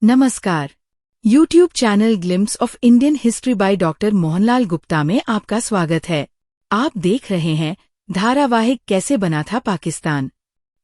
नमस्कार। YouTube channel glimpse of Indian history by doctor Mohanlal Gupta में आपका स्वागत है। आप देख रहे हैं धारावाहिक कैसे बना था पाकिस्तान।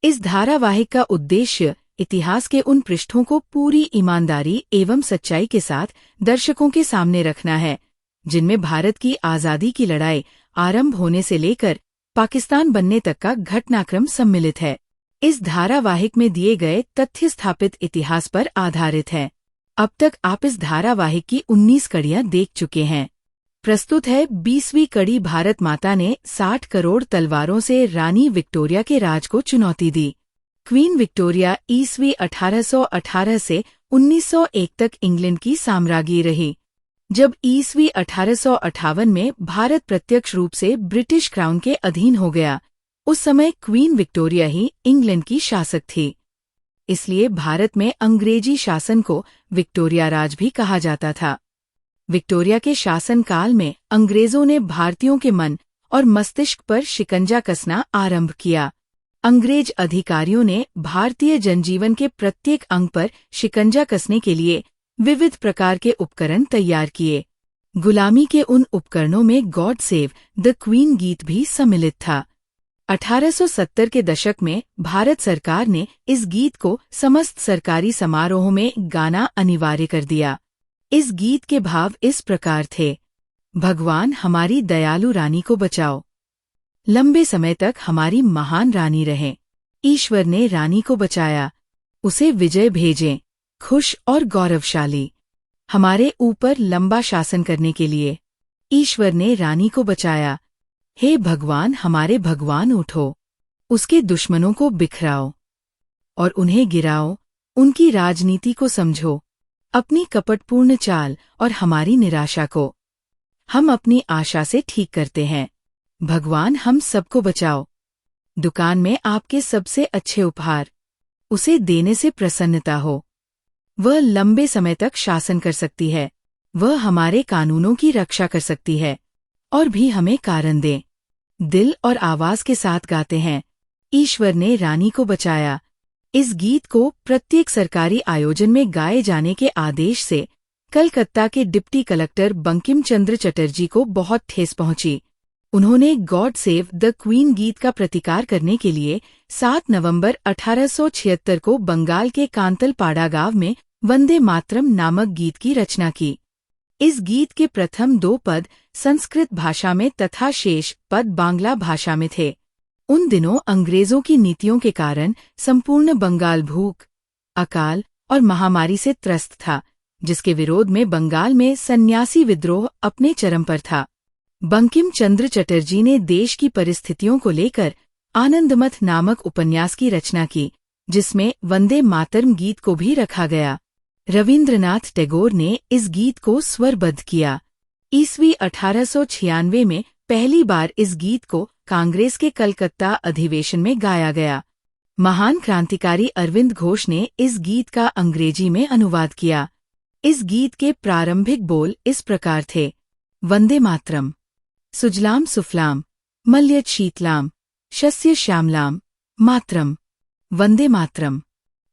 इस धारावाहिक का उद्देश्य इतिहास के उन पृष्ठों को पूरी ईमानदारी एवं सच्चाई के साथ दर्शकों के सामने रखना है, जिनमें भारत की आज़ादी की लड़ाई आरंभ होने से लेकर पाकिस्तान बनने तक का घटनाक्रम सम्मिलित है। इस धारावाहिक में दिए गए तथ्य स्थापित इतिहास पर आधारित है। अब तक आप इस धारावाहिक की 19 कड़ियां देख चुके हैं। प्रस्तुत है 20वीं कड़ी। भारत माता ने 60 करोड़ तलवारों से रानी विक्टोरिया के राज को चुनौती दी। क्वीन विक्टोरिया ईस्वी 1818 से 1901 तक इंग्लैंड की साम्राज्ञी रही। जब ईस्वी 1858 में भारत प्रत्यक्ष रूप से ब्रिटिश क्राउन के अधीन हो गया, उस समय क्वीन विक्टोरिया ही इंग्लैंड की शासक थी। इसलिए भारत में अंग्रेजी शासन को विक्टोरिया राज भी कहा जाता था। विक्टोरिया के शासनकाल में अंग्रेजों ने भारतीयों के मन और मस्तिष्क पर शिकंजा कसना आरंभ किया। अंग्रेज अधिकारियों ने भारतीय जनजीवन के प्रत्येक अंग पर शिकंजा कसने के लिए विविध प्रकार के उपकरण तैयार किए। गुलामी के उन उपकरणों में गॉड सेव द क्वीन गीत भी सम्मिलित था। 1870 के दशक में भारत सरकार ने इस गीत को समस्त सरकारी समारोहों में गाना अनिवार्य कर दिया। इस गीत के भाव इस प्रकार थे: भगवान हमारी दयालु रानी को बचाओ, लंबे समय तक हमारी महान रानी रहें, ईश्वर ने रानी को बचाया, उसे विजय भेजें, खुश और गौरवशाली, हमारे ऊपर लंबा शासन करने के लिए, ईश्वर ने रानी को बचाया। हे भगवान हमारे भगवान उठो, उसके दुश्मनों को बिखराओ और उन्हें गिराओ, उनकी राजनीति को समझो, अपनी कपटपूर्ण चाल और हमारी निराशा को हम अपनी आशा से ठीक करते हैं। भगवान हम सबको बचाओ। दुकान में आपके सबसे अच्छे उपहार, उसे देने से प्रसन्नता हो। वह लंबे समय तक शासन कर सकती है, वह हमारे कानूनों की रक्षा कर सकती है और भी हमें कारण दें। दिल और आवाज के साथ गाते हैं, ईश्वर ने रानी को बचाया। इस गीत को प्रत्येक सरकारी आयोजन में गाए जाने के आदेश से कलकत्ता के डिप्टी कलेक्टर बंकिम चंद्र चटर्जी को बहुत ठेस पहुंची। उन्होंने गॉड सेव द क्वीन गीत का प्रतिकार करने के लिए 7 नवंबर 1876 को बंगाल के कांतलपाड़ा गांव में वंदे मातरम नामक गीत की रचना की। इस गीत के प्रथम 2 पद संस्कृत भाषा में तथा शेष पद बांग्ला भाषा में थे। उन दिनों अंग्रेजों की नीतियों के कारण संपूर्ण बंगाल भूख, अकाल और महामारी से त्रस्त था, जिसके विरोध में बंगाल में सन्यासी विद्रोह अपने चरम पर था। बंकिम चंद्र चटर्जी ने देश की परिस्थितियों को लेकर आनंदमठ नामक उपन्यास की रचना की, जिसमें वंदे मातरम गीत को भी रखा गया। रविंद्रनाथ टैगोर ने इस गीत को स्वरबद्ध किया। ईस्वी 1896 में पहली बार इस गीत को कांग्रेस के कलकत्ता अधिवेशन में गाया गया। महान क्रांतिकारी अरविंद घोष ने इस गीत का अंग्रेजी में अनुवाद किया। इस गीत के प्रारंभिक बोल इस प्रकार थे: वंदे मातरम, सुजलाम सुफलाम, मलयज शीतलाम, शस्य श्यामलाम, मातरम, वंदे मातरम।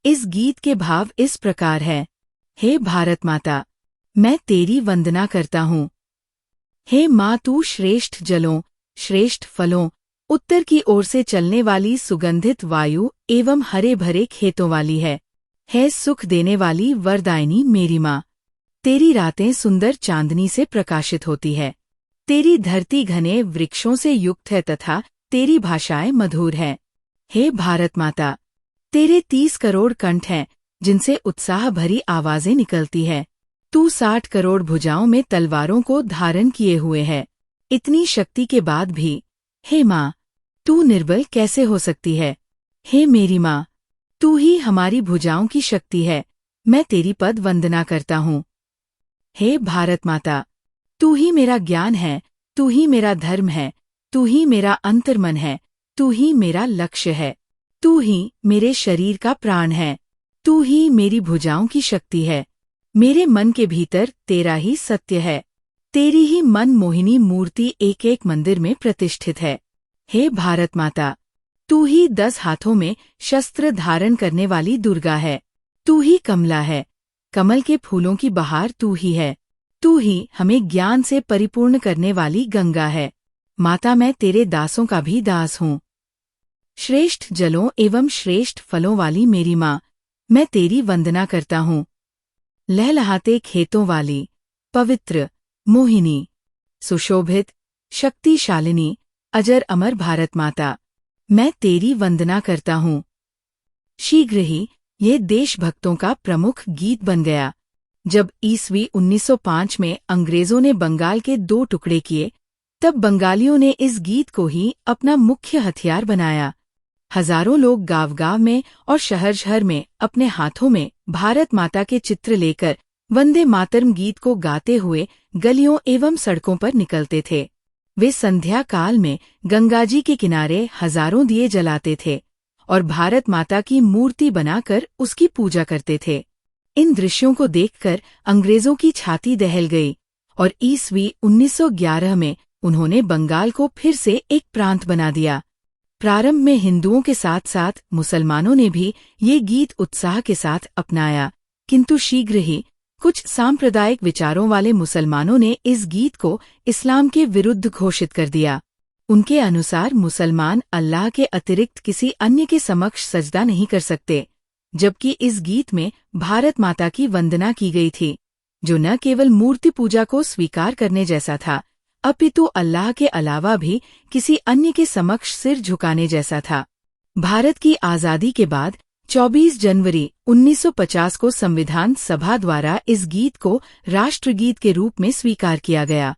इस गीत के भाव इस प्रकार है: हे भारत माता, मैं तेरी वंदना करता हूँ। हे माँ, तू श्रेष्ठ जलों, श्रेष्ठ फलों, उत्तर की ओर से चलने वाली सुगंधित वायु एवं हरे भरे खेतों वाली है सुख देने वाली वरदायिनी मेरी माँ। तेरी रातें सुंदर चांदनी से प्रकाशित होती है, तेरी धरती घने वृक्षों से युक्त है तथा तेरी भाषाएं मधुर है। हे भारत माता, तेरे 30 करोड़ कंठ हैं, जिनसे उत्साह भरी आवाजें निकलती है। तू 60 करोड़ भुजाओं में तलवारों को धारण किए हुए है। इतनी शक्ति के बाद भी, हे माँ, तू निर्बल कैसे हो सकती है? हे मेरी माँ, तू ही हमारी भुजाओं की शक्ति है, मैं तेरी पद वंदना करता हूँ। हे भारत माता, तू ही मेरा ज्ञान है, तू ही मेरा धर्म है, तू ही मेरा अंतर्मन है, तू ही मेरा लक्ष्य है, तू ही मेरे शरीर का प्राण है, तू ही मेरी भुजाओं की शक्ति है। मेरे मन के भीतर तेरा ही सत्य है, तेरी ही मन मोहिनी मूर्ति एक एक मंदिर में प्रतिष्ठित है। हे भारत माता, तू ही 10 हाथों में शस्त्र धारण करने वाली दुर्गा है, तू ही कमला है, कमल के फूलों की बहार तू ही है। तू ही हमें ज्ञान से परिपूर्ण करने वाली गंगा है। माता, मैं तेरे दासों का भी दास हूँ। श्रेष्ठ जलों एवं श्रेष्ठ फलों वाली मेरी माँ, मैं तेरी वंदना करता हूँ। लहलहाते खेतों वाली, पवित्र, मोहिनी, सुशोभित, शक्तिशालिनी, अजर अमर भारत माता, मैं तेरी वंदना करता हूँ। शीघ्र ही यह देशभक्तों का प्रमुख गीत बन गया। जब ईस्वी 1905 में अंग्रेजों ने बंगाल के 2 टुकड़े किए, तब बंगालियों ने इस गीत को ही अपना मुख्य हथियार बनाया। हजारों लोग गांव-गांव में और शहर-शहर में अपने हाथों में भारत माता के चित्र लेकर वंदे मातरम गीत को गाते हुए गलियों एवं सड़कों पर निकलते थे। वे संध्या काल में गंगाजी के किनारे हजारों दिए जलाते थे और भारत माता की मूर्ति बनाकर उसकी पूजा करते थे। इन दृश्यों को देखकर अंग्रेजों की छाती दहल गई और ईस्वी 1911 में उन्होंने बंगाल को फिर से एक प्रांत बना दिया। प्रारंभ में हिंदुओं के साथ साथ मुसलमानों ने भी ये गीत उत्साह के साथ अपनाया, किंतु शीघ्र ही कुछ सांप्रदायिक विचारों वाले मुसलमानों ने इस गीत को इस्लाम के विरुद्ध घोषित कर दिया। उनके अनुसार मुसलमान अल्लाह के अतिरिक्त किसी अन्य के समक्ष सजदा नहीं कर सकते, जबकि इस गीत में भारत माता की वंदना की गई थी, जो न केवल मूर्ति पूजा को स्वीकार करने जैसा था, अपितु अल्लाह के अलावा भी किसी अन्य के समक्ष सिर झुकाने जैसा था। भारत की आज़ादी के बाद 24 जनवरी 1950 को संविधान सभा द्वारा इस गीत को राष्ट्रगीत के रूप में स्वीकार किया गया।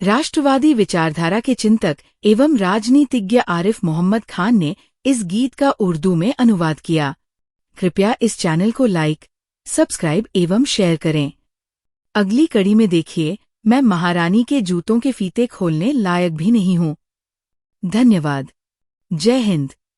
राष्ट्रवादी विचारधारा के चिंतक एवं राजनीतिज्ञ आरिफ मोहम्मद खान ने इस गीत का उर्दू में अनुवाद किया। कृपया इस चैनल को लाइक, सब्सक्राइब एवं शेयर करें। अगली कड़ी में देखिए, मैं महारानी के जूतों के फीते खोलने लायक भी नहीं हूँ। धन्यवाद। जय हिंद।